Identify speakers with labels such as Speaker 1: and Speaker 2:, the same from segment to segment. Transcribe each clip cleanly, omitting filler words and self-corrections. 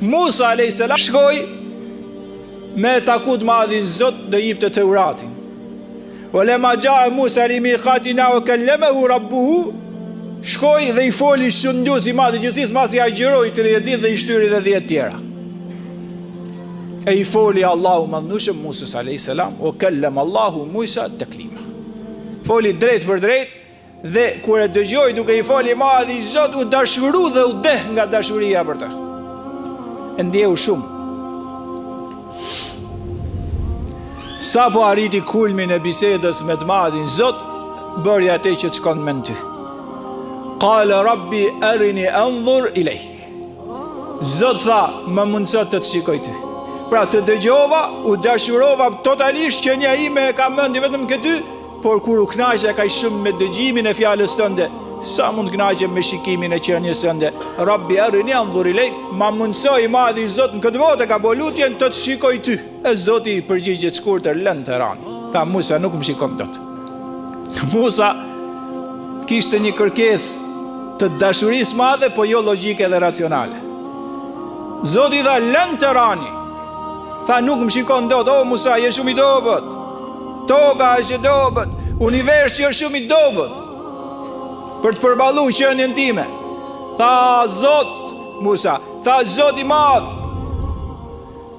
Speaker 1: Musa a.s. shkoi me takut madhin Zot dhe jipte Teuratin. Walema gjae Musa limiqatina wa kallamahu rabbuhu, shkoi dhe i foli shëndus i madhi gjithësisë, masi agjëroi 30 ditë dhe i shtyri dhe 10 tjera. E i foli Allahu madhnushëm Musa a.s. O kellem Allahu Musa taklima. Foli drejt për drejt, dhe kur e dëgjoi duke i foli madhi Zot, u dashuru dhe u deh nga dashuria për të. E ndjeu shumë. Sa po arriti kulmin e bisedës me të madhin Zot, bëri atë që të shkon me ty. Qala rabbi arini anzur ilejk. Zot tha, më mundëso të të shikoj ty. Pra të dëgjova, u dashurova totalisht që një ime e ka mendi vetëm këty, por kur u knaqe ka shumë me dëgjimin e fjalës tënde, sa mund knaqe me shikimin e qenies tënde. Rabbi arini anzur ilejk, më mundsoi madhi Zot në këtë botë ka bolutjen të të shikoj ty. E Zoti i përgjigjet shkurtër lën të rani. Tha Musa nuk më shikon dot. Musa kishte një kërkesë të dashurisë madhe, po jo logjike dhe racionale. Zoti tha lën të rani. Tha nuk më shikon dot. O Musa, je shumë i dobët. Toka është e dobët. Universi është shumë i dobët për të përballuar qenien time. Tha Zot, Musa, tha Zot i madh,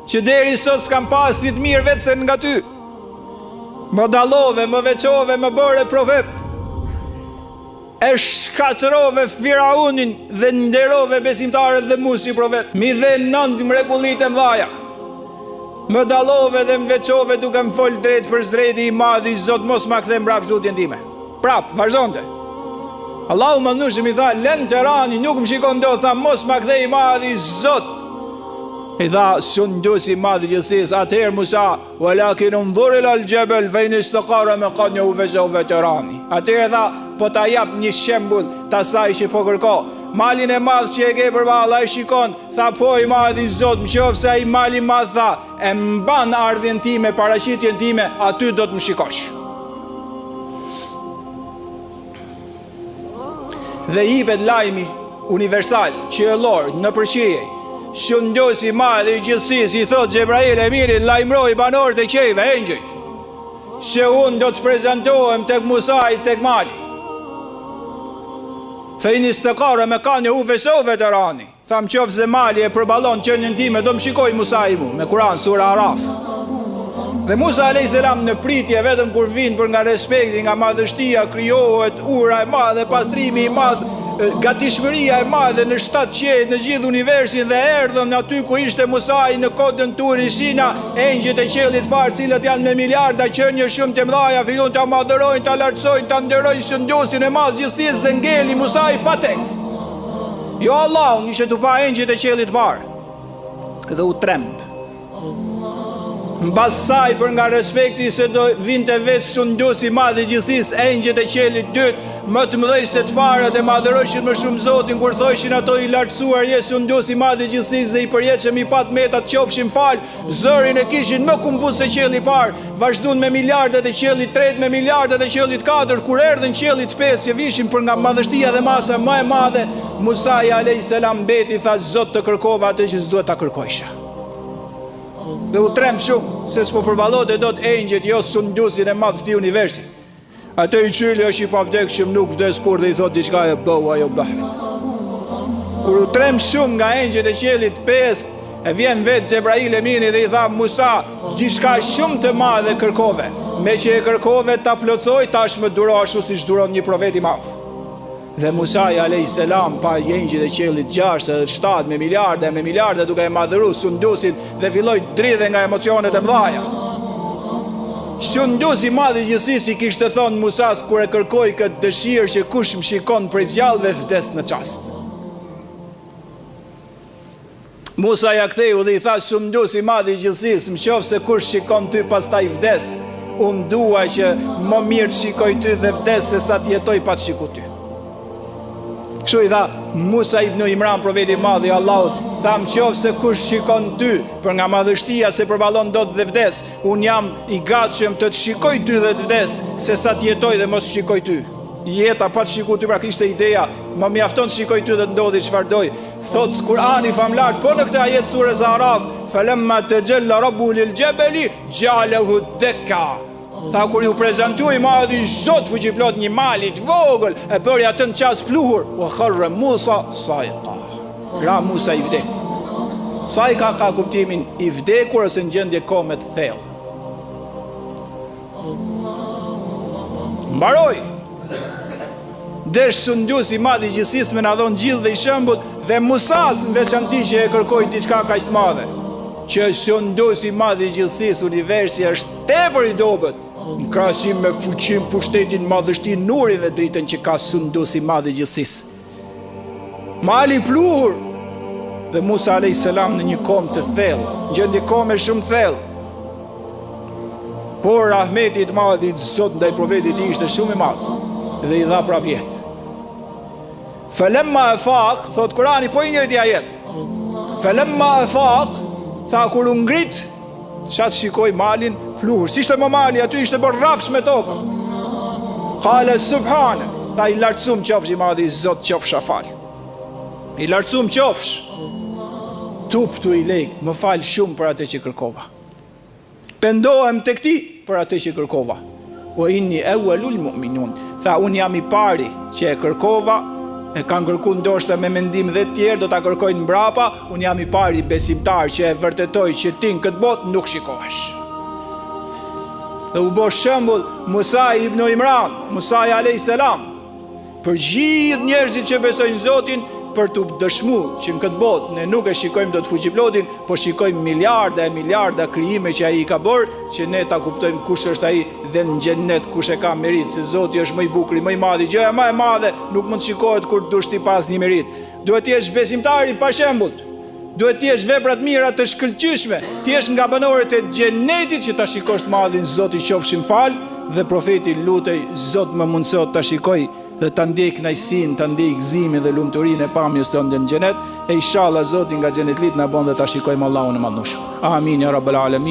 Speaker 1: që deri sot s'kam pas si të mirë vetë se nga ty. Më dallove, më veçove, më bëre profet. E shkatërove Firaunin dhe nderove besimtarët dhe Musi profet. Mi dhe 9 mrekullitë mëdha. Më dallove dhe më veçove duke më fol drejt për drejti i madhi Zot, mos ma kthe mbrapa lutjen time. Prap, vazhdonte. Allahu më nushëm i tha, lën të rani, nuk më shikon do, tha, mos ma kthe i madhi Zot. I tha, shundus i madhi gjithësisë, atëherë Musa, walakin unzur ila al-jabal fa in istaqara maqamahu fa sawfa tarani. Atëherë tha, po ta jap një shembull të asaj që po kërko. Malin e madh që e ke përballë, ai shikon, tha po i madhi Zot, nëse ai mali i madh tha, e mban ardhjen time, paraqitjen time, aty do të më shikosh. Dhe jepet lajmi universal, qiellor, në përqiej. Shëndosi i madh i gjithësisë i thot Xhebrail Emirit, lajmëroi banorët e qejve, engjëj, se unë do të prezantohem tek Musa i tek mali. Fa in istaqara makanehu fa sawfa tarani. Tham qofse mali e përballon qenien time, do më shikoj Musa i mu, me Kur'an sura Araf. Dhe Musa a.s. në pritje vetëm kur vin për nga respekti, nga madhështia, krijohet ura e madhe, pastrimi i madh, gatishmëria e madhe në 7 qiell në gjithë universin, dhe erdhën aty ku ishte Musai në kodën Turi Sina, engjëjt e qiellit parë, cilët janë me miliarda qenie shumë të mëdha, fillon ta madhërojnë, ta lartësojnë, ta nderojnë shëndosin e madh gjithësisë dhe ngeli Musai pa tekst. Jo Allah, ishte tu pa engjëjt e qiellit parë. Dhe u tremb. Mbas saj për nga respekti se do vinte vetë shëndos i madh i gjithësisë, engjëjt e qiellit dytë, më të mëdhej se të parët, e madhërojshin më shumë Zotin kur thoshin ato i lartësuar, je shëndos i madh i gjithësisë dhe i përjetshëm i pat metat qofshin fal, zërin e kishin më kumbus se qielli i parë, vazhduan me miliardat e qiellit tretë, me miliardat e qiellit katërt, kur erdhën qiellit pesë që vishin për nga madhështia dhe masa më e madhe, Musa a.s. mbeti, tha Zot të kërkova atë që s'duhet ta kërkojsha. Dhe u trem shumë, se s'po përballote do të engjëjt, jo shëndosin e madh të universit. Atë i cili është i pavdekshëm nuk vdes kur dhe i thot diçka e bëu ajo bëhet. Kur u trem shumë nga engjëjt e qiellit 5, e vjen vetë Xhebrail Emini dhe i tha Musa, diçka shumë të madhe kërkove. Me që e kërkove ta plotsoj, tash më duro ashtu siç duron një profet i madh. Dhe Musa a.s. pa engjëjt e qiellit 6 edhe 7 me miliarda duke e madhëruar sundusin dhe filloi dridhe nga emocionet e mëdha. Shëndos i madh i gjithësisë i kishte thonë Musas kur e kërkoi këtë dëshirë që kush më shikon prej gjallëve vdes në çast. Musa ja ktheu dhe i tha shëndos i madh i gjithësisë, nëse kush shikon ty pastaj vdes, unë dua që më mirë të shikoj ty dhe vdes se sa të jetoj pa të shikuar ty. Kështu i tha Musa ibn Imran, profeti i madh i Allahut, tha nëse kush shikon ty për nga madhështia se përballon dot dhe vdes, un jam i gatshëm të të shikoj ty dhe të vdes, se sa të jetoj dhe mos shikoj ty. Jeta pa të shikuar ty, pra kishte ideja, më mjafton të shikoj ty dhe të ndodhi çfarë doj. thot Kur'ani famlar po në këtë ajet surës Araf, falamma tajalla rabbu lil jabali ja'alahu dakka. Tha kur ju prezantoi madhi Zot fuqiplot një malit vogël, e bëri atë në qas pluhur, wa kharra Musa sa'iqa. Ra Musa i vdekur. Sa'iqa ka kuptimin i vdekur ose në gjendje kome të thellë. Mbaroi. Desh sundues i madh i gjithësisë më na dhon gjithë i shembull dhe Musas në veçanti që e kërkoi diçka kaq të madhe. Që sundues i madh i gjithësisë universi është tepër i dobët në krahasim me fuqin, pushtetin, madhështinë, nurin dhe dritën që ka sundues i madh i gjithësisë. Mali pluhur dhe Musa alayhis salam në një kom të thellë, gjendje kome shumë thellë. Por rahmeti i madh i Zot ndaj profetit ishte shumë i madh dhe i dha prap jetë. Falamma afaq, thot Kurani po i njëjti ajet. Falamma afaq, tha kur u ngrit, çat shikoi malin pluhur. Si ishte më mali aty, ishte bërë rrafsh me tokën. Qala subhanak, tha i lartësum qofsh i madh i Zot, qofsh afal. I lartësum qofsh. Tuptu i lejk, më fal shumë për atë që kërkova. Pendohem tek ti për atë që kërkova. O inni awwalul mu'minun. Tha unë jam i pari që e kërkova, e kanë kërku ndoshta me mendim dhe tjerë do ta kërkojnë mbrapa, unë jam i pari besimtar që e vërtetoj që ti në këtë botë nuk shikohesh. Dhe u bë shembull Musa ibn Imran, Musa alayhis salam, për gjithë njerëzit që besojnë Zotin, për të dëshmuar që në këtë botë ne nuk e shikojmë dot fuqiplotin, por shikojmë miliarda e miliarda krijime që ai i ka bërë, që ne ta kuptojmë kush është ai dhe në xhennet kush e ka merit, se Zoti është më i bukur, më i madh, gjëja më e madhe nuk mund të shikohet kur dush ti pas një merit. Duhet të jesh besimtar i pa shembull. Duhet të jesh vepra të mira të shkëlqyeshme, të jesh nga banorët e xhennetit që ta shikosh të madhin Zoti qofshin fal, dhe profeti lutej Zot më mundso ta shikoj dhe ta ndjej kënaqësinë, ta ndjej gëzimin dhe lumturinë e pamjes tonë në xhenet, e inshallah Zoti nga xhenetlit na bën dhe ta shikojmë Allahun e madhnushëm. Amin ya rabbal alamin.